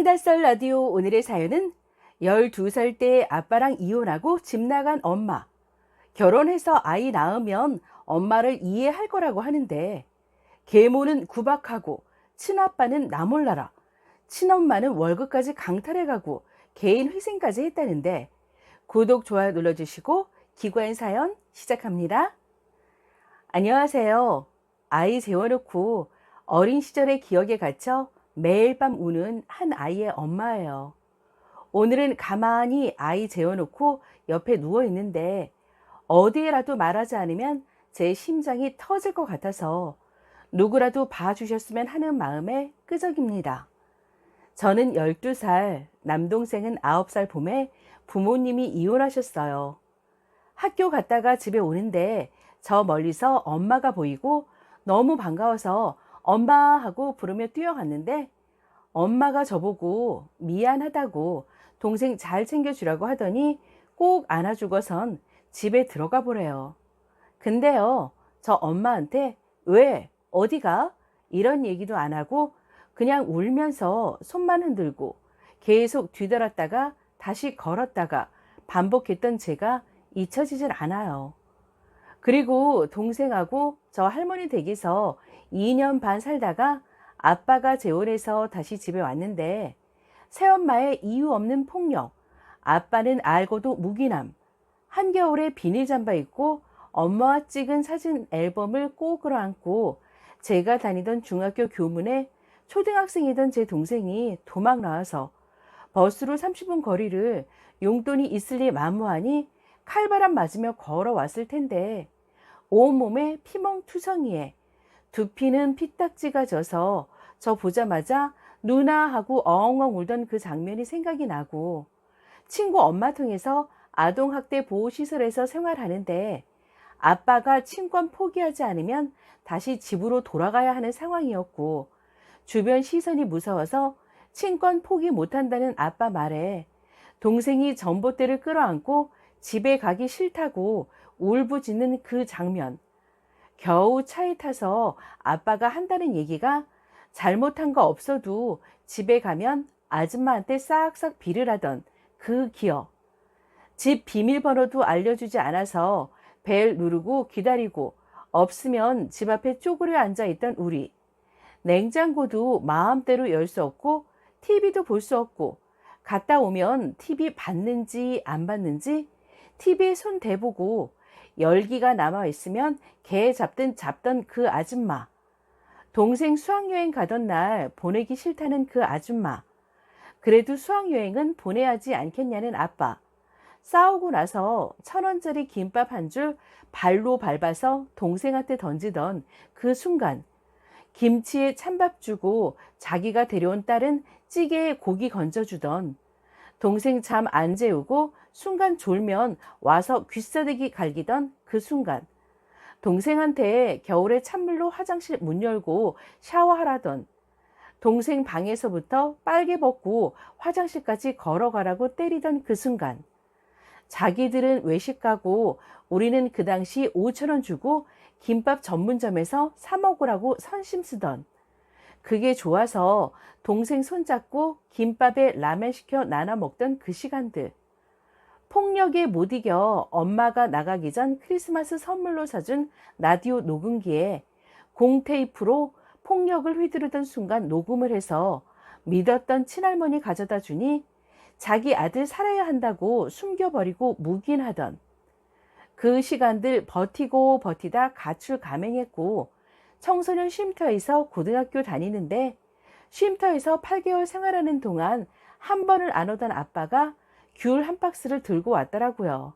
아이다썰 라디오 오늘의 사연은 12살 때 아빠랑 이혼하고 집 나간 엄마. 결혼해서 아이 낳으면 엄마를 이해할 거라고 하는데 계모는 구박하고 친아빠는 나 몰라라. 친엄마는 월급까지 강탈해가고 개인 회생까지 했다는데 구독, 좋아요 눌러주시고 기관 사연 시작합니다. 안녕하세요. 아이 재워놓고 어린 시절의 기억에 갇혀 매일 밤 우는 한 아이의 엄마예요. 오늘은 가만히 아이 재워놓고 옆에 누워 있는데 어디에라도 말하지 않으면 제 심장이 터질 것 같아서 누구라도 봐주셨으면 하는 마음에 끄적입니다. 저는 12살, 남동생은 9살 봄에 부모님이 이혼하셨어요. 학교 갔다가 집에 오는데 저 멀리서 엄마가 보이고 너무 반가워서 엄마 하고 부르며 뛰어갔는데 엄마가 저보고 미안하다고 동생 잘 챙겨주라고 하더니 꼭 안아주고선 집에 들어가 보래요. 근데요, 저 엄마한테 왜? 어디가? 이런 얘기도 안 하고 그냥 울면서 손만 흔들고 계속 뒤돌았다가 다시 걸었다가 반복했던 제가 잊혀지질 않아요. 그리고 동생하고 저 할머니 댁에서 2년 반 살다가 아빠가 재혼해서 다시 집에 왔는데 새엄마의 이유 없는 폭력, 아빠는 알고도 무기남, 한겨울에 비닐 잠바 입고 엄마와 찍은 사진 앨범을 꼭 끌어안고 제가 다니던 중학교 교문에 초등학생이던 제 동생이 도망 나와서 버스로 30분 거리를 용돈이 있을 리 만무하니 칼바람 맞으며 걸어왔을 텐데 온몸에 피멍투성이에 두피는 피딱지가 져서 저 보자마자 누나 하고 엉엉 울던 그 장면이 생각이 나고 친구 엄마 통해서 아동학대 보호시설에서 생활하는데 아빠가 친권 포기하지 않으면 다시 집으로 돌아가야 하는 상황이었고 주변 시선이 무서워서 친권 포기 못한다는 아빠 말에 동생이 전봇대를 끌어안고 집에 가기 싫다고 울부짖는 그 장면. 겨우 차에 타서 아빠가 한다는 얘기가 잘못한 거 없어도 집에 가면 아줌마한테 싹싹 비를 하던 그 기억. 집 비밀번호도 알려주지 않아서 벨 누르고 기다리고 없으면 집 앞에 쪼그려 앉아있던 우리. 냉장고도 마음대로 열 수 없고 TV도 볼 수 없고 갔다 오면 TV 봤는지 안 봤는지 TV에 손 대보고 열기가 남아있으면 개 잡던 그 아줌마. 동생 수학여행 가던 날 보내기 싫다는 그 아줌마. 그래도 수학여행은 보내야지 않겠냐는 아빠. 싸우고 나서 1,000원짜리 김밥 한 줄 발로 밟아서 동생한테 던지던 그 순간. 김치에 찬밥 주고 자기가 데려온 딸은 찌개에 고기 건져주던 동생 잠 안 재우고 순간 졸면 와서 귀싸대기 갈기던 그 순간. 동생한테 겨울에 찬물로 화장실 문 열고 샤워하라던 동생 방에서부터 빨개 벗고 화장실까지 걸어가라고 때리던 그 순간. 자기들은 외식 가고 우리는 그 당시 5,000원 주고 김밥 전문점에서 사 먹으라고 선심 쓰던 그게 좋아서 동생 손잡고 김밥에 라면 시켜 나눠 먹던 그 시간들. 폭력에 못 이겨 엄마가 나가기 전 크리스마스 선물로 사준 라디오 녹음기에 공테이프로 폭력을 휘두르던 순간 녹음을 해서 믿었던 친할머니 가져다 주니 자기 아들 살아야 한다고 숨겨버리고 묵인하던 그 시간들 버티고 버티다 가출 감행했고 청소년 쉼터에서 고등학교 다니는데 쉼터에서 8개월 생활하는 동안 한 번을 안 오던 아빠가 귤 한 박스를 들고 왔더라고요.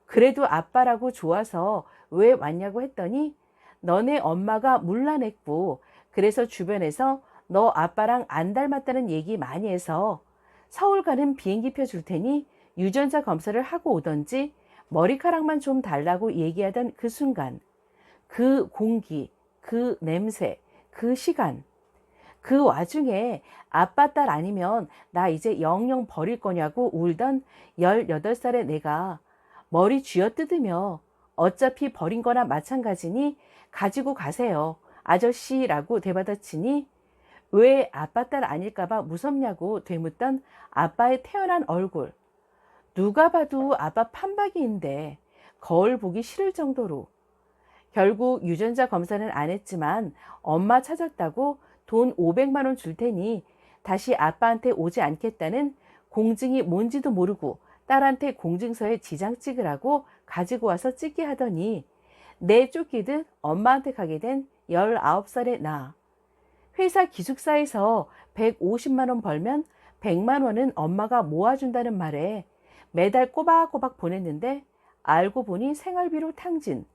그래도 아빠라고 좋아서 왜 왔냐고 했더니 너네 엄마가 물라냈고 그래서 주변에서 너 아빠랑 안 닮았다는 얘기 많이 해서 서울 가는 비행기표 줄 테니 유전자 검사를 하고 오던지 머리카락만 좀 달라고 얘기하던 그 순간, 그 공기, 그 냄새, 그 시간. 그 와중에 아빠 딸 아니면 나 이제 영영 버릴 거냐고 울던 18살의 내가 머리 쥐어뜯으며 어차피 버린 거나 마찬가지니 가지고 가세요. 아저씨라고 대받아치니 왜 아빠 딸 아닐까봐 무섭냐고 되묻던 아빠의 태어난 얼굴. 누가 봐도 아빠 판박이인데 거울 보기 싫을 정도로. 결국 유전자 검사는 안 했지만 엄마 찾았다고 돈 500만 원 줄 테니 다시 아빠한테 오지 않겠다는 공증이 뭔지도 모르고 딸한테 공증서에 지장 찍으라고 가지고 와서 찍게 하더니 내 쫓기듯 엄마한테 가게 된 19살의 나. 회사 기숙사에서 150만 원 벌면 100만 원은 엄마가 모아준다는 말에 매달 꼬박꼬박 보냈는데 알고 보니 생활비로 탕진.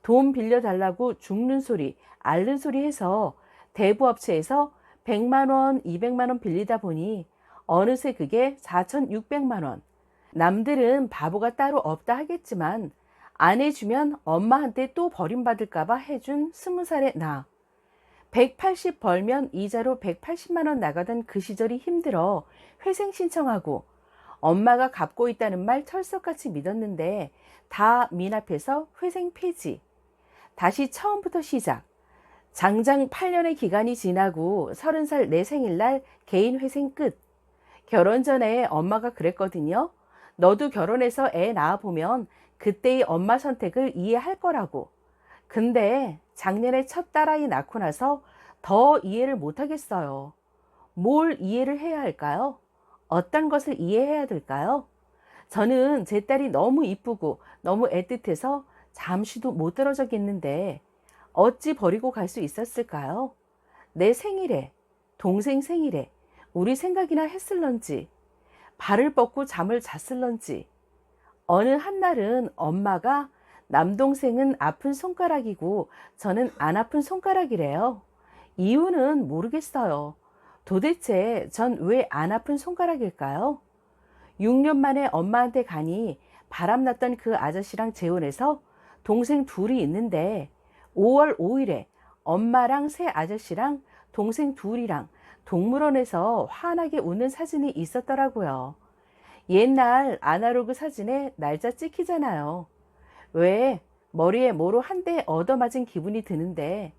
돈 빌려달라고 죽는 소리, 앓는 소리 해서 대부업체에서 100만 원, 200만 원 빌리다 보니 어느새 그게 4,600만 원. 남들은 바보가 따로 없다 하겠지만 안 해주면 엄마한테 또 버림받을까봐 해준 20살의 나. 180 벌면 이자로 180만 원 나가던 그 시절이 힘들어 회생 신청하고 엄마가 갚고 있다는 말 철석같이 믿었는데 다 미납해서 회생 폐지. 다시 처음부터 시작. 장장 8년의 기간이 지나고 30살 내 생일날 개인 회생 끝. 결혼 전에 엄마가 그랬거든요. 너도 결혼해서 애 낳아보면 그때의 엄마 선택을 이해할 거라고. 근데 작년에 첫 딸아이 낳고 나서 더 이해를 못하겠어요. 뭘 이해를 해야 할까요? 어떤 것을 이해해야 될까요? 저는 제 딸이 너무 이쁘고 너무 애틋해서 잠시도 못 떨어졌겠는데 어찌 버리고 갈 수 있었을까요? 내 생일에, 동생 생일에 우리 생각이나 했을런지, 발을 뻗고 잠을 잤을런지. 어느 한날은 엄마가 남동생은 아픈 손가락이고 저는 안 아픈 손가락이래요. 이유는 모르겠어요. 도대체 전 왜 안 아픈 손가락일까요? 6년 만에 엄마한테 가니 바람났던 그 아저씨랑 재혼해서 동생 둘이 있는데 5월 5일에 엄마랑 새 아저씨랑 동생 둘이랑 동물원에서 환하게 웃는 사진이 있었더라고요. 옛날 아날로그 사진에 날짜 찍히잖아요. 왜 머리에 뭐로 한 대 얻어맞은 기분이 드는데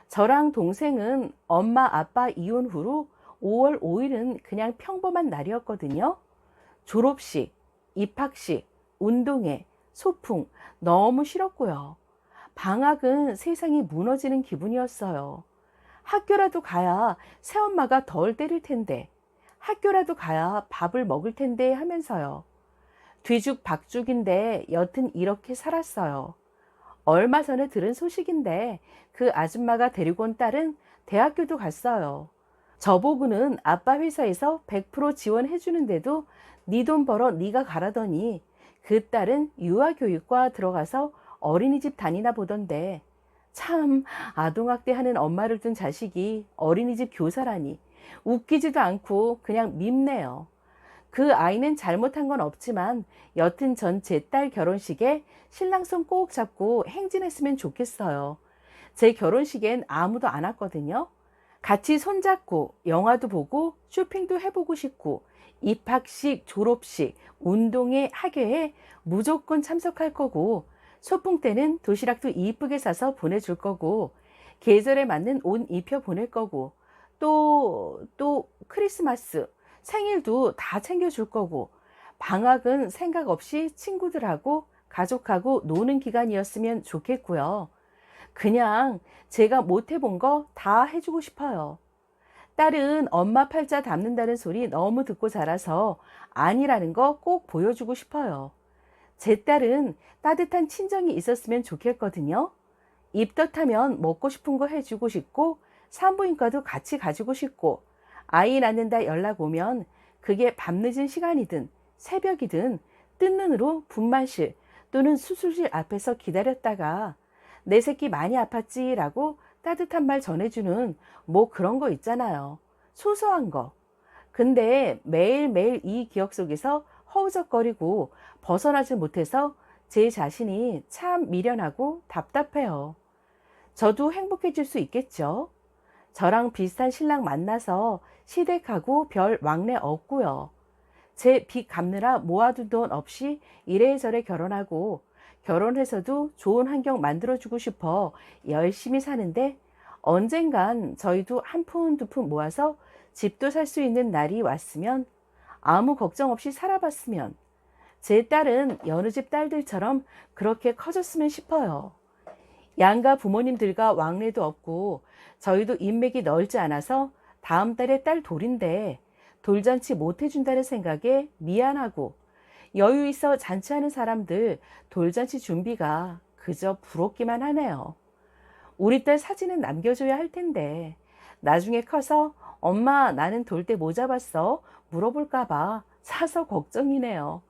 저랑 동생은 엄마 아빠 이혼 후로 5월 5일은 그냥 평범한 날이었거든요. 졸업식, 입학식, 운동회, 소풍 너무 싫었고요. 방학은 세상이 무너지는 기분이었어요. 학교라도 가야 새엄마가 덜 때릴 텐데, 학교라도 가야 밥을 먹을 텐데 하면서요. 뒤죽박죽인데 여튼 이렇게 살았어요. 얼마 전에 들은 소식인데 그 아줌마가 데리고 온 딸은 대학교도 갔어요. 저보고는 아빠 회사에서 100% 지원해 주는데도 네 돈 벌어 네가 가라더니 그 딸은 유아교육과 들어가서 어린이집 다니나 보던데 참 아동학대 하는 엄마를 둔 자식이 어린이집 교사라니 웃기지도 않고 그냥 밉네요. 그 아이는 잘못한 건 없지만 여튼 전 제 딸 결혼식에 신랑 손 꼭 잡고 행진했으면 좋겠어요. 제 결혼식엔 아무도 안 왔거든요. 같이 손잡고 영화도 보고 쇼핑도 해보고 싶고 입학식, 졸업식, 운동회, 학예에 무조건 참석할 거고 소풍 때는 도시락도 이쁘게 싸서 보내줄 거고 계절에 맞는 옷 입혀 보낼 거고 또 크리스마스, 생일도 다 챙겨줄 거고 방학은 생각 없이 친구들하고 가족하고 노는 기간이었으면 좋겠고요. 그냥 제가 못 해본 거 다 해주고 싶어요. 딸은 엄마 팔자 닮는다는 소리 너무 듣고 자라서 아니라는 거 꼭 보여주고 싶어요. 제 딸은 따뜻한 친정이 있었으면 좋겠거든요. 입덧하면 먹고 싶은 거 해주고 싶고 산부인과도 같이 가지고 싶고 아이 낳는다 연락 오면 그게 밤늦은 시간이든 새벽이든 뜬 눈으로 분만실 또는 수술실 앞에서 기다렸다가 내 새끼 많이 아팠지 라고 따뜻한 말 전해주는 뭐 그런 거 있잖아요. 소소한 거. 근데 매일매일 이 기억 속에서 허우적거리고 벗어나지 못해서 제 자신이 참 미련하고 답답해요. 저도 행복해질 수 있겠죠? 저랑 비슷한 신랑 만나서 시댁하고 별 왕래 없고요. 제 빚 갚느라 모아둔 돈 없이 이래저래 결혼하고 결혼해서도 좋은 환경 만들어주고 싶어 열심히 사는데 언젠간 저희도 한 푼 두 푼 모아서 집도 살 수 있는 날이 왔으면, 아무 걱정 없이 살아봤으면, 제 딸은 여느 집 딸들처럼 그렇게 커졌으면 싶어요. 양가 부모님들과 왕래도 없고 저희도 인맥이 넓지 않아서 다음 달에 딸 돌인데 돌잔치 못 해준다는 생각에 미안하고, 여유 있어 잔치하는 사람들 돌잔치 준비가 그저 부럽기만 하네요. 우리 딸 사진은 남겨줘야 할 텐데 나중에 커서 엄마 나는 돌 때 뭐 잡았어? 물어볼까봐 사서 걱정이네요.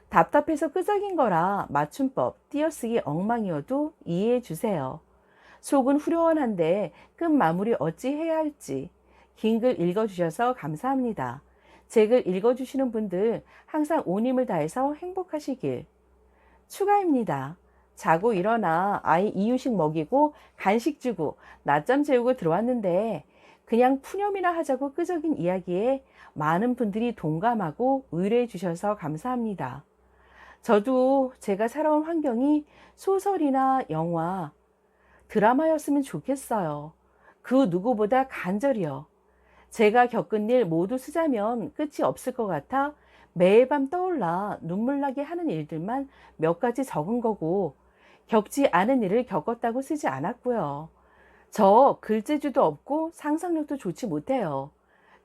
답답해서 끄적인 거라 맞춤법, 띄어쓰기 엉망이어도 이해해 주세요. 속은 후련한데 끝 마무리 어찌 해야 할지. 긴 글 읽어주셔서 감사합니다. 제 글 읽어주시는 분들 항상 온 힘을 다해서 행복하시길. 추가입니다. 자고 일어나 아이 이유식 먹이고 간식 주고 낮잠 재우고 들어왔는데 그냥 푸념이나 하자고 끄적인 이야기에 많은 분들이 동감하고 의뢰해 주셔서 감사합니다. 저도 제가 살아온 환경이 소설이나 영화, 드라마였으면 좋겠어요. 그 누구보다 간절히요. 제가 겪은 일 모두 쓰자면 끝이 없을 것 같아 매일 밤 떠올라 눈물 나게 하는 일들만 몇 가지 적은 거고, 겪지 않은 일을 겪었다고 쓰지 않았고요. 저 글재주도 없고 상상력도 좋지 못해요.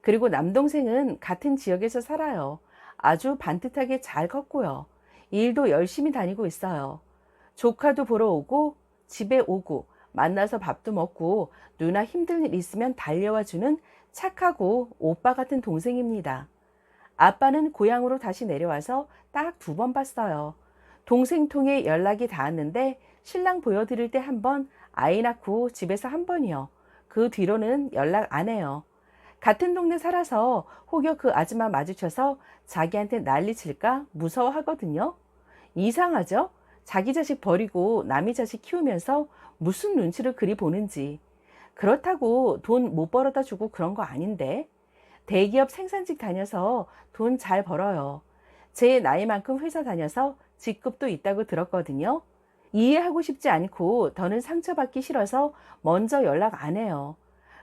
그리고 남동생은 같은 지역에서 살아요. 아주 반듯하게 잘 컸고요. 일도 열심히 다니고 있어요. 조카도 보러 오고 집에 오고 만나서 밥도 먹고 누나 힘든 일 있으면 달려와 주는 착하고 오빠 같은 동생입니다. 아빠는 고향으로 다시 내려와서 딱 2번 봤어요. 동생 통해 연락이 닿았는데 신랑 보여드릴 때 1번, 아이 낳고 집에서 1번이요. 그 뒤로는 연락 안 해요. 같은 동네 살아서 혹여 그 아줌마 마주쳐서 자기한테 난리 칠까 무서워하거든요. 이상하죠? 자기 자식 버리고 남의 자식 키우면서 무슨 눈치를 그리 보는지. 그렇다고 돈 못 벌어다 주고 그런 거 아닌데. 대기업 생산직 다녀서 돈 잘 벌어요. 제 나이만큼 회사 다녀서 직급도 있다고 들었거든요. 이해하고 싶지 않고 더는 상처받기 싫어서 먼저 연락 안 해요.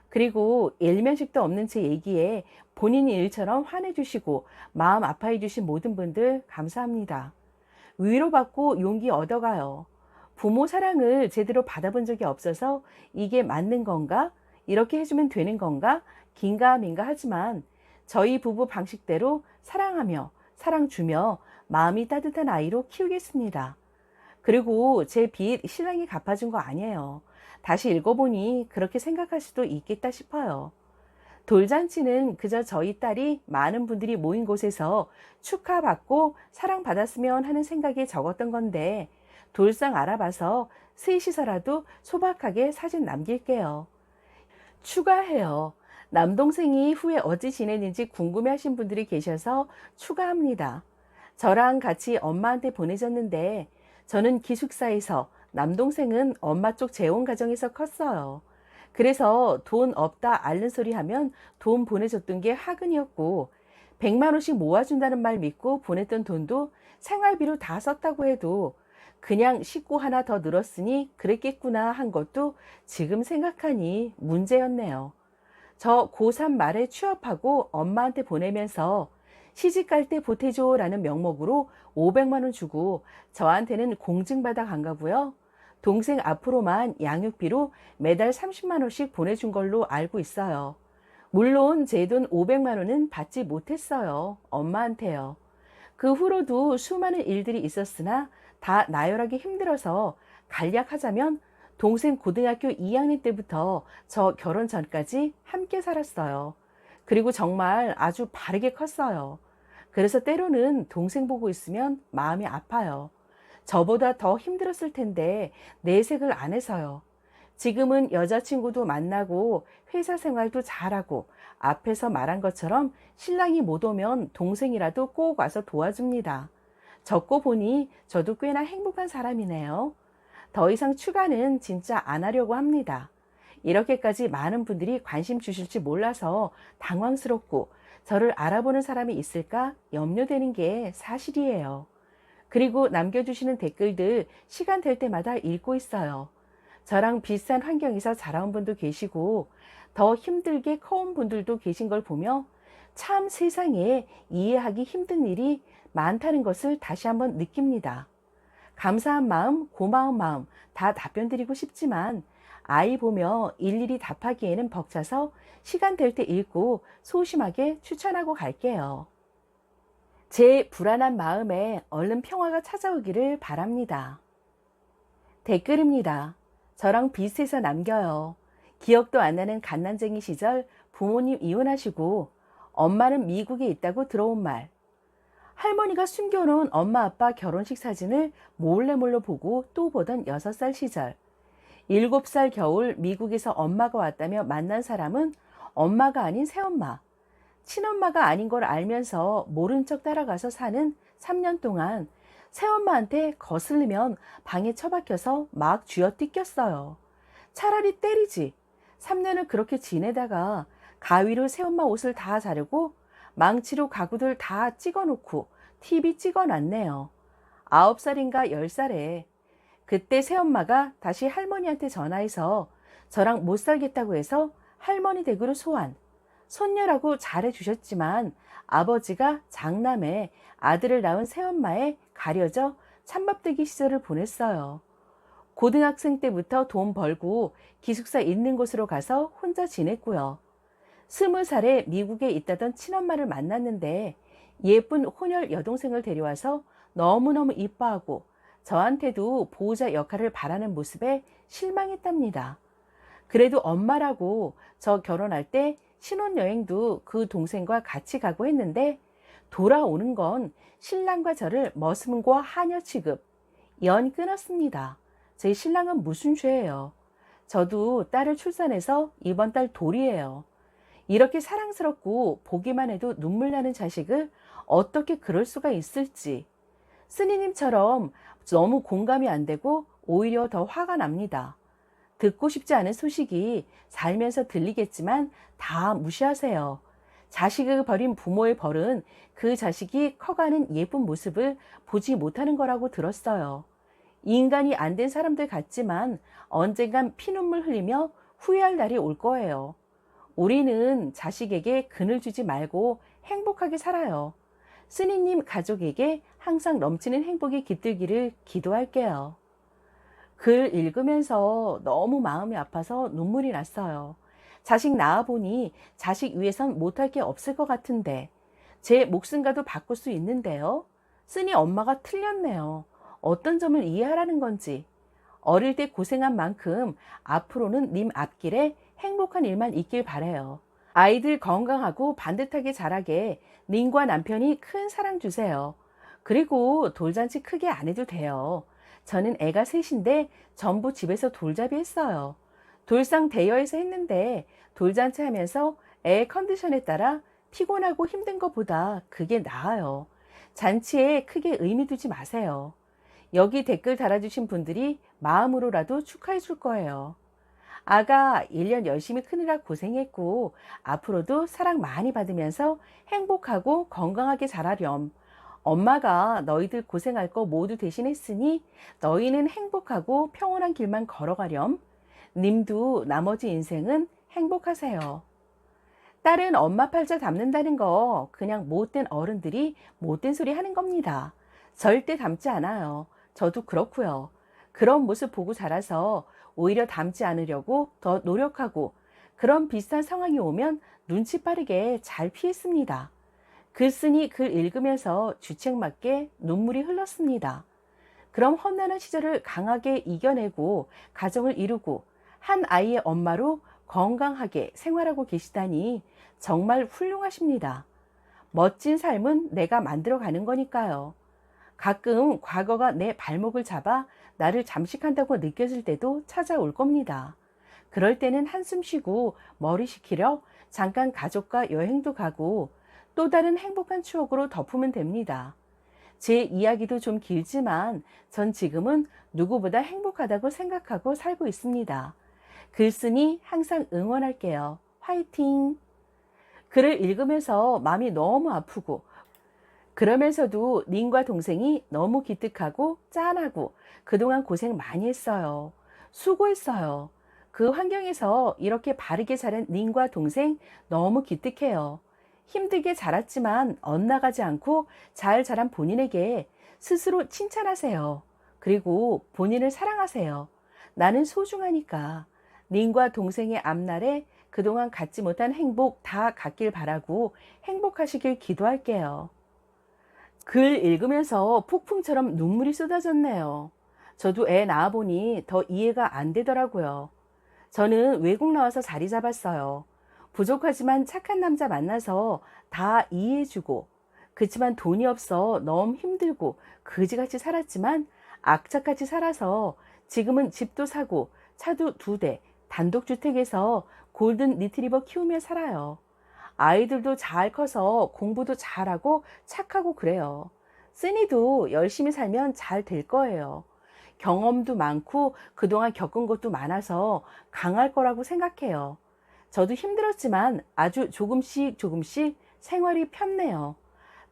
그리고 일면식도 없는 제 얘기에 본인 일처럼 화내주시고 마음 아파해 주신 모든 분들 감사합니다. 위로받고 용기 얻어가요. 부모 사랑을 제대로 받아본 적이 없어서 이게 맞는 건가? 이렇게 해주면 되는 건가? 긴가민가 하지만 저희 부부 방식대로 사랑하며 사랑 주며 마음이 따뜻한 아이로 키우겠습니다. 그리고 제 빚 신랑이 갚아준 거 아니에요. 다시 읽어보니 그렇게 생각할 수도 있겠다 싶어요. 돌잔치는 그저 저희 딸이 많은 분들이 모인 곳에서 축하받고 사랑받았으면 하는 생각에 적었던 건데, 돌상 알아봐서 셋이서라도 소박하게 사진 남길게요. 추가해요. 남동생이 후에 어찌 지내는지 궁금해하신 분들이 계셔서 추가합니다. 저랑 같이 엄마한테 보내줬는데 저는 기숙사에서, 남동생은 엄마 쪽 재혼 가정에서 컸어요. 그래서 돈 없다 앓는 소리 하면 돈 보내줬던 게 화근이었고, 100만 원씩 모아준다는 말 믿고 보냈던 돈도 생활비로 다 썼다고 해도 그냥 식구 하나 더 늘었으니 그랬겠구나 한 것도 지금 생각하니 문제였네요. 저 고3 말에 취업하고 엄마한테 보내면서 시집 갈 때 보태줘 라는 명목으로 500만 원 주고 저한테는 공증받아 간 거고요. 동생 앞으로만 양육비로 매달 30만 원씩 보내준 걸로 알고 있어요. 물론 제 돈 500만 원은 받지 못했어요. 엄마한테요. 그 후로도 수많은 일들이 있었으나 다 나열하기 힘들어서 간략하자면 동생 고등학교 2학년 때부터 저 결혼 전까지 함께 살았어요. 그리고 정말 아주 바르게 컸어요. 그래서 때로는 동생 보고 있으면 마음이 아파요. 저보다 더 힘들었을 텐데 내색을 안 해서요. 지금은 여자친구도 만나고 회사 생활도 잘하고 앞에서 말한 것처럼 신랑이 못 오면 동생이라도 꼭 와서 도와줍니다. 적고 보니 저도 꽤나 행복한 사람이네요. 더 이상 추가는 진짜 안 하려고 합니다. 이렇게까지 많은 분들이 관심 주실지 몰라서 당황스럽고 저를 알아보는 사람이 있을까 염려되는 게 사실이에요. 그리고 남겨주시는 댓글들 시간 될 때마다 읽고 있어요. 저랑 비슷한 환경에서 자라온 분도 계시고 더 힘들게 커온 분들도 계신 걸 보며 참 세상에 이해하기 힘든 일이 많다는 것을 다시 한번 느낍니다. 감사한 마음, 고마운 마음 다 답변 드리고 싶지만 아이 보며 일일이 답하기에는 벅차서 시간 될 때 읽고 소심하게 추천하고 갈게요. 제 불안한 마음에 얼른 평화가 찾아오기를 바랍니다. 댓글입니다. 저랑 비슷해서 남겨요. 기억도 안 나는 갓난쟁이 시절 부모님 이혼하시고 엄마는 미국에 있다고 들어온 말. 할머니가 숨겨놓은 엄마 아빠 결혼식 사진을 몰래 보고 또 보던 6살 시절. 7살 겨울 미국에서 엄마가 왔다며 만난 사람은 엄마가 아닌 새엄마. 친엄마가 아닌 걸 알면서 모른 척 따라가서 사는 3년 동안 새엄마한테 거슬리면 방에 처박혀서 막 쥐어뜯겼어요. 차라리 때리지. 3년을 그렇게 지내다가 가위로 새엄마 옷을 다 자르고 망치로 가구들 다 찍어놓고 TV 찍어놨네요. 9살인가 10살에. 그때 새엄마가 다시 할머니한테 전화해서 저랑 못 살겠다고 해서 할머니 댁으로 소환. 손녀라고 잘해주셨지만 아버지가 장남에 아들을 낳은 새엄마에 가려져 찬밥되기 시절을 보냈어요. 고등학생 때부터 돈 벌고 기숙사 있는 곳으로 가서 혼자 지냈고요. 20살에 미국에 있다던 친엄마를 만났는데 예쁜 혼혈 여동생을 데려와서 너무너무 이뻐하고 저한테도 보호자 역할을 바라는 모습에 실망했답니다. 그래도 엄마라고 저 결혼할 때 신혼여행도 그 동생과 같이 가고 했는데 돌아오는 건 신랑과 저를 머슴과 하녀 취급, 연 끊었습니다. 제 신랑은 무슨 죄예요? 저도 딸을 출산해서 이번 달 돌이에요. 이렇게 사랑스럽고 보기만 해도 눈물 나는 자식을 어떻게 그럴 수가 있을지. 스니님처럼 너무 공감이 안 되고 오히려 더 화가 납니다. 듣고 싶지 않은 소식이 살면서 들리겠지만 다 무시하세요. 자식을 버린 부모의 벌은 그 자식이 커가는 예쁜 모습을 보지 못하는 거라고 들었어요. 인간이 안 된 사람들 같지만 언젠간 피눈물 흘리며 후회할 날이 올 거예요. 우리는 자식에게 그늘 주지 말고 행복하게 살아요. 스니님 가족에게 항상 넘치는 행복이 깃들기를 기도할게요. 글 읽으면서 너무 마음이 아파서 눈물이 났어요. 자식 낳아보니 자식 위해선 못할 게 없을 것 같은데 제 목숨과도 바꿀 수 있는데요. 쓰니 엄마가 틀렸네요. 어떤 점을 이해하라는 건지. 어릴 때 고생한 만큼 앞으로는 님 앞길에 행복한 일만 있길 바래요. 아이들 건강하고 반듯하게 자라게 님과 남편이 큰 사랑 주세요. 그리고 돌잔치 크게 안 해도 돼요. 저는 애가 셋인데 전부 집에서 돌잡이 했어요. 돌상 대여해서 했는데 돌잔치 하면서 애 컨디션에 따라 피곤하고 힘든 것보다 그게 나아요. 잔치에 크게 의미 두지 마세요. 여기 댓글 달아주신 분들이 마음으로라도 축하해 줄 거예요. 아가 1년 열심히 크느라 고생했고 앞으로도 사랑 많이 받으면서 행복하고 건강하게 자라렴. 엄마가 너희들 고생할 거 모두 대신했으니 너희는 행복하고 평온한 길만 걸어가렴. 님도 나머지 인생은 행복하세요. 딸은 엄마 팔자 닮는다는 거 그냥 못된 어른들이 못된 소리 하는 겁니다. 절대 닮지 않아요. 저도 그렇고요. 그런 모습 보고 자라서 오히려 닮지 않으려고 더 노력하고 그런 비슷한 상황이 오면 눈치 빠르게 잘 피했습니다. 글 쓰니 글 읽으면서 주책맞게 눈물이 흘렀습니다. 그럼 험난한 시절을 강하게 이겨내고 가정을 이루고 한 아이의 엄마로 건강하게 생활하고 계시다니 정말 훌륭하십니다. 멋진 삶은 내가 만들어가는 거니까요. 가끔 과거가 내 발목을 잡아 나를 잠식한다고 느껴질 때도 찾아올 겁니다. 그럴 때는 한숨 쉬고 머리 식히려 잠깐 가족과 여행도 가고 또 다른 행복한 추억으로 덮으면 됩니다. 제 이야기도 좀 길지만 전 지금은 누구보다 행복하다고 생각하고 살고 있습니다. 글 쓰니 항상 응원할게요. 화이팅! 글을 읽으면서 마음이 너무 아프고 그러면서도 님과 동생이 너무 기특하고 짠하고 그동안 고생 많이 했어요. 수고했어요. 그 환경에서 이렇게 바르게 자란 님과 동생 너무 기특해요. 힘들게 자랐지만 엇나가지 않고 잘 자란 본인에게 스스로 칭찬하세요. 그리고 본인을 사랑하세요. 나는 소중하니까. 님과 동생의 앞날에 그동안 갖지 못한 행복 다 갖길 바라고 행복하시길 기도할게요. 글 읽으면서 폭풍처럼 눈물이 쏟아졌네요. 저도 애 낳아보니 더 이해가 안 되더라고요. 저는 외국 나와서 자리 잡았어요. 부족하지만 착한 남자 만나서 다 이해해주고, 그치만 돈이 없어 너무 힘들고 그지같이 살았지만 악착같이 살아서 지금은 집도 사고 차도 2대, 단독주택에서 골든 리트리버 키우며 살아요. 아이들도 잘 커서 공부도 잘하고 착하고 그래요. 쓰니도 열심히 살면 잘 될 거예요. 경험도 많고 그동안 겪은 것도 많아서 강할 거라고 생각해요. 저도 힘들었지만 아주 조금씩 생활이 편네요.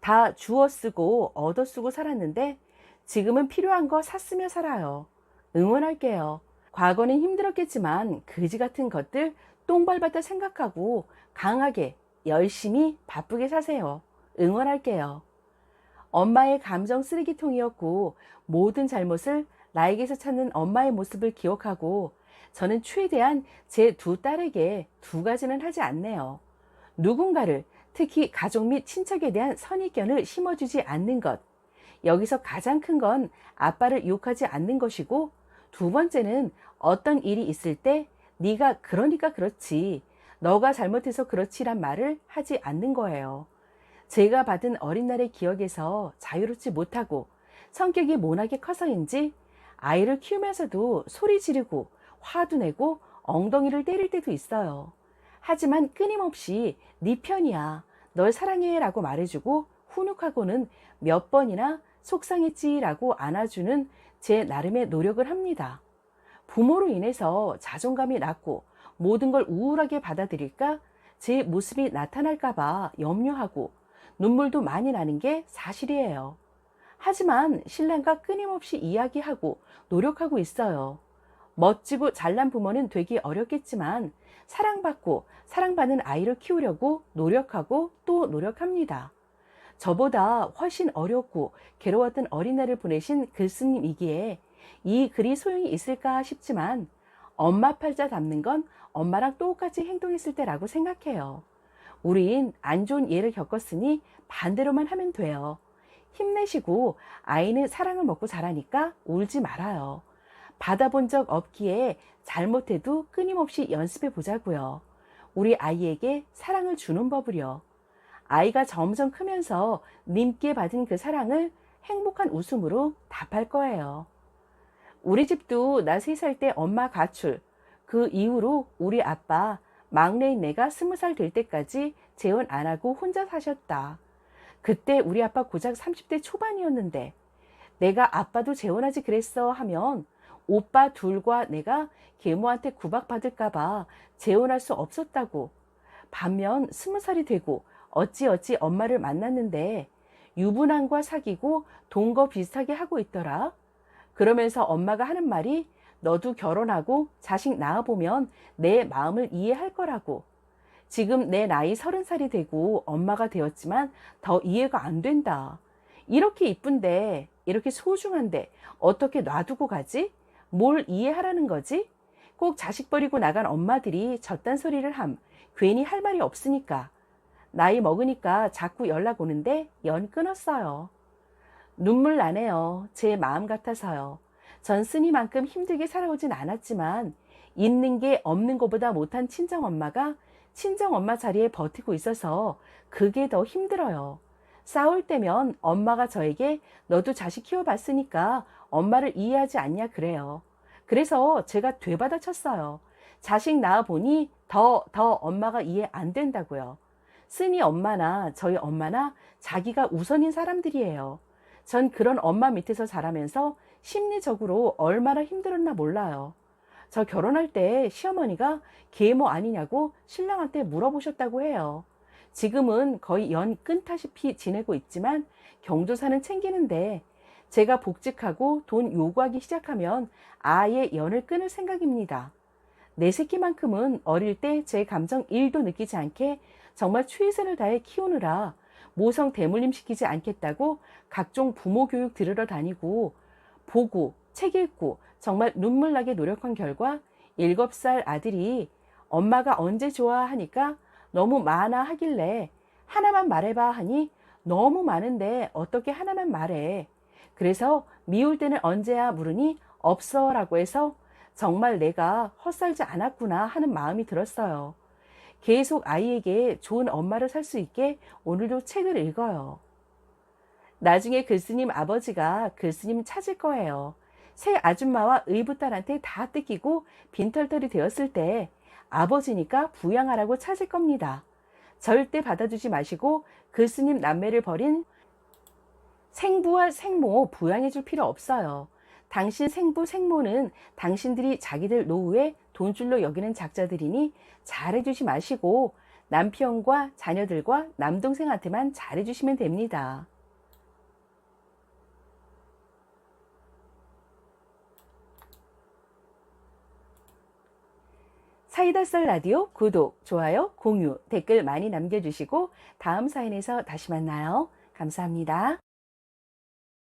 다 주워 쓰고 얻어 쓰고 살았는데 지금은 필요한 거 샀으며 살아요. 응원할게요. 과거는 힘들었겠지만 그지 같은 것들 똥 밟았다 생각하고 강하게 열심히 바쁘게 사세요. 응원할게요. 엄마의 감정 쓰레기통이었고 모든 잘못을 나에게서 찾는 엄마의 모습을 기억하고 저는 최대한 제 2딸에게 2가지는 하지 않네요. 누군가를, 특히 가족 및 친척에 대한 선입견을 심어주지 않는 것. 여기서 가장 큰 건 아빠를 욕하지 않는 것이고, 2번째는 어떤 일이 있을 때 네가 그러니까 그렇지, 너가 잘못해서 그렇지란 말을 하지 않는 거예요. 제가 받은 어린 날의 기억에서 자유롭지 못하고 성격이 모나게 커서인지 아이를 키우면서도 소리 지르고 화도 내고 엉덩이를 때릴 때도 있어요. 하지만 끊임없이 네 편이야, 널 사랑해 라고 말해주고 훈육하고는 몇 번이나 속상했지 라고 안아주는 제 나름의 노력을 합니다. 부모로 인해서 자존감이 낮고 모든 걸 우울하게 받아들일까 제 모습이 나타날까봐 염려하고 눈물도 많이 나는 게 사실이에요. 하지만 신랑과 끊임없이 이야기하고 노력하고 있어요. 멋지고 잘난 부모는 되기 어렵겠지만 사랑받고 사랑받는 아이를 키우려고 노력하고 또 노력합니다. 저보다 훨씬 어렵고 괴로웠던 어린애를 보내신 글쓰님이기에 이 글이 소용이 있을까 싶지만 엄마 팔자 잡는 건 엄마랑 똑같이 행동했을 때라고 생각해요. 우린 안 좋은 예를 겪었으니 반대로만 하면 돼요. 힘내시고 아이는 사랑을 먹고 자라니까 울지 말아요. 받아본 적 없기에 잘못해도 끊임없이 연습해 보자고요. 우리 아이에게 사랑을 주는 법을요. 아이가 점점 크면서 님께 받은 그 사랑을 행복한 웃음으로 답할 거예요. 우리 집도 나 3살 때 엄마 가출, 그 이후로 우리 아빠 막내인 내가 20살 될 때까지 재혼 안 하고 혼자 사셨다. 그때 우리 아빠 고작 30대 초반이었는데 내가 아빠도 재혼하지 그랬어 하면 오빠 둘과 내가 계모한테 구박받을까봐 재혼할 수 없었다고. 반면 20살이 되고 어찌어찌 엄마를 만났는데 유부남과 사귀고 동거 비슷하게 하고 있더라. 그러면서 엄마가 하는 말이 너도 결혼하고 자식 낳아보면 내 마음을 이해할 거라고. 지금 내 나이 30살이 되고 엄마가 되었지만 더 이해가 안 된다. 이렇게 이쁜데, 이렇게 소중한데 어떻게 놔두고 가지? 뭘 이해하라는 거지? 꼭 자식 버리고 나간 엄마들이 저딴 소리를 함. 괜히 할 말이 없으니까. 나이 먹으니까 자꾸 연락 오는데 연 끊었어요. 눈물 나네요. 제 마음 같아서요. 전 쓰니만큼 힘들게 살아오진 않았지만 있는 게 없는 것보다 못한 친정엄마가 친정엄마 자리에 버티고 있어서 그게 더 힘들어요. 싸울 때면 엄마가 저에게 너도 자식 키워봤으니까 엄마를 이해하지 않냐 그래요. 그래서 제가 되받아 쳤어요. 자식 낳아보니 더 엄마가 이해 안 된다고요. 쓰니 엄마나 저희 엄마나 자기가 우선인 사람들이에요. 전 그런 엄마 밑에서 자라면서 심리적으로 얼마나 힘들었나 몰라요. 저 결혼할 때 시어머니가 계모 아니냐고 신랑한테 물어보셨다고 해요. 지금은 거의 연 끊다시피 지내고 있지만 경조사는 챙기는데 제가 복직하고 돈 요구하기 시작하면 아예 연을 끊을 생각입니다. 내 새끼만큼은 어릴 때 제 감정 1도 느끼지 않게 정말 최선을 다해 키우느라 모성 대물림 시키지 않겠다고 각종 부모 교육 들으러 다니고 보고 책 읽고 정말 눈물 나게 노력한 결과 7살 아들이 엄마가 언제 좋아하니까 너무 많아 하길래 하나만 말해봐 하니 너무 많은데 어떻게 하나만 말해. 그래서 미울 때는 언제야 물으니 없어 라고 해서 정말 내가 헛살지 않았구나 하는 마음이 들었어요. 계속 아이에게 좋은 엄마를 살 수 있게 오늘도 책을 읽어요. 나중에 글쓰님 아버지가 글쓰님 찾을 거예요. 새 아줌마와 의붓딸한테 다 뜯기고 빈털털이 되었을 때 아버지니까 부양하라고 찾을 겁니다. 절대 받아주지 마시고 글쓰님 남매를 버린 생부와 생모 부양해 줄 필요 없어요. 당신 생부 생모는 당신들이 자기들 노후에 돈줄로 여기는 작자들이니 잘해주지 마시고 남편과 자녀들과 남동생한테만 잘해주시면 됩니다. 사이다 썰 라디오 구독, 좋아요, 공유, 댓글 많이 남겨주시고 다음 사연에서 다시 만나요. 감사합니다.